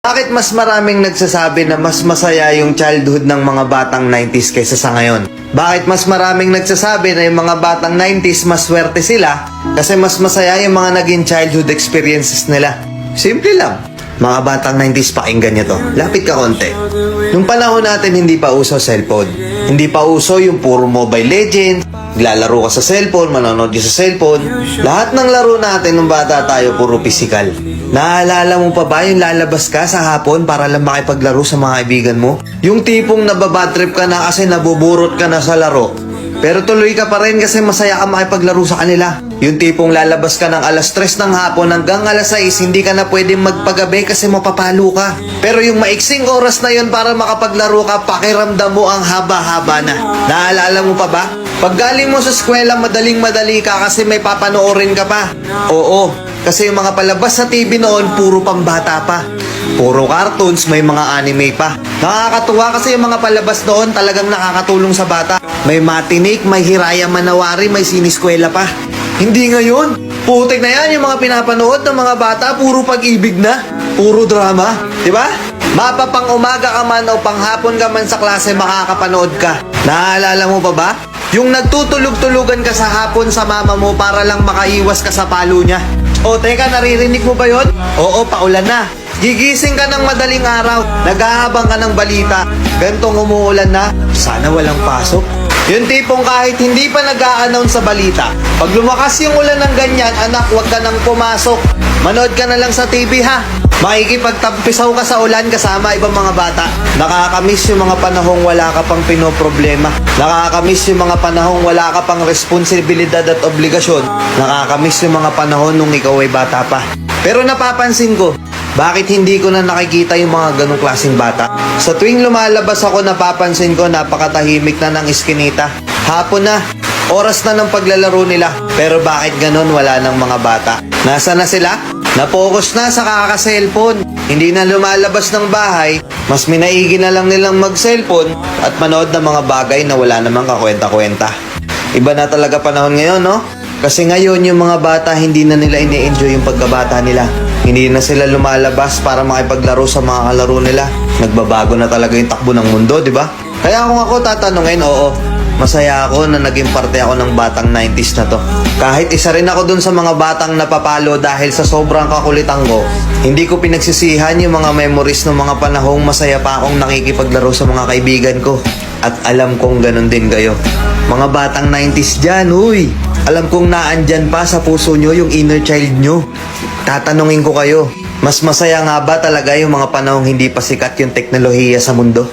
Bakit mas maraming nagsasabi na mas masaya yung childhood ng mga batang 90s kaysa sa ngayon? Bakit mas maraming nagsasabi na yung mga batang 90s mas swerte sila kasi mas masaya yung mga naging childhood experiences nila? Simple lang. Mga batang 90s, pakinggan nyo to. Lapit ka konti. Nung panahon natin, hindi pa uso cellphone. Hindi pa uso yung puro Mobile Legends. Naglalaro ka sa cellphone, manonood ka sa cellphone. Lahat ng laro natin nung bata tayo, puro physical. Naalala mo pa ba yung lalabas ka sa hapon para lang makipaglaro sa mga kaibigan mo? Yung tipong nababadtrip ka na kasi nabuburot ka na sa laro. Pero tuloy ka pa rin kasi masaya ka makipaglaro sa kanila. Yung tipong lalabas ka ng alas 3 ng hapon hanggang alas 6, hindi ka na pwedeng magpagabi kasi mapapalo ka. Pero yung maiksing oras na yun para makapaglaro ka, pakiramdam mo ang haba-haba na. Naalala mo pa ba? Pag galing mo sa eskwela, madaling-madali ka kasi may papanoorin ka pa. Oo, kasi yung mga palabas sa TV noon, puro pambata pa. Puro cartoons, may mga anime pa. Nakakatuwa kasi yung mga palabas noon talagang nakakatulong sa bata. May Matinik, may Hiraya Manawari, may siniskwela pa. Hindi ngayon. Putik na yan yung mga pinapanood ng mga bata, puro pag-ibig na. Puro drama. Diba? Mapapang umaga ka man o panghapon ka man sa klase, makakapanood ka. Naalala mo pa ba? Yung nagtutulog-tulugan ka sa hapon sa mama mo para lang makaiwas ka sa palo niya. O teka, naririnig mo ba yun? Oo, paulan na. Gigising ka ng madaling araw, nag-aabang ka ng balita. Gantong umuulan na, sana walang pasok. Yung tipong kahit hindi pa nag-a-announce sa balita, pag lumakas yung ulan ng ganyan, anak, huwag ka nang pumasok. Manood ka na lang sa TV ha. Makikipagtampisaw ka sa ulan kasama ibang mga bata. Nakakamiss yung mga panahong wala ka pang pinoproblema. Nakakamiss yung mga panahong wala ka pang responsibilidad at obligasyon. Nakakamiss yung mga panahon nung ikaw ay bata pa. Pero napapansin ko, bakit hindi ko na nakikita yung mga ganong klaseng bata? Sa tuwing lumalabas ako, napapansin ko napakatahimik na ng iskinita. Hapon na, oras na ng paglalaro nila. Pero bakit ganon wala ng mga bata? Nasa na sila? Napokus na sa kaka-cellphone. Hindi na lumalabas ng bahay. Mas minaigi na lang nilang mag-cellphone at manood ng mga bagay na wala namang kakwenta-kwenta. Iba na talaga panahon ngayon, no? Kasi ngayon yung mga bata hindi na nila ini-enjoy yung pagkabata nila. Hindi na sila lumalabas para makipaglaro sa mga kalaro nila. Nagbabago na talaga yung takbo ng mundo, di ba? Kaya kung ako tatanungin, oo, masaya ako na naging parte ako ng batang 90s na to. Kahit isa rin ako dun sa mga batang napapalo dahil sa sobrang kakulitan ko, hindi ko pinagsisihan yung mga memories ng mga panahong masaya pa akong nakikipaglaro sa mga kaibigan ko. At alam kong ganun din kayo. Mga batang 90s dyan, huy! Alam kong naandyan pa sa puso nyo yung inner child nyo. Tatanungin ko kayo, mas masaya nga ba talaga yung mga panahong hindi pa sikat yung teknolohiya sa mundo?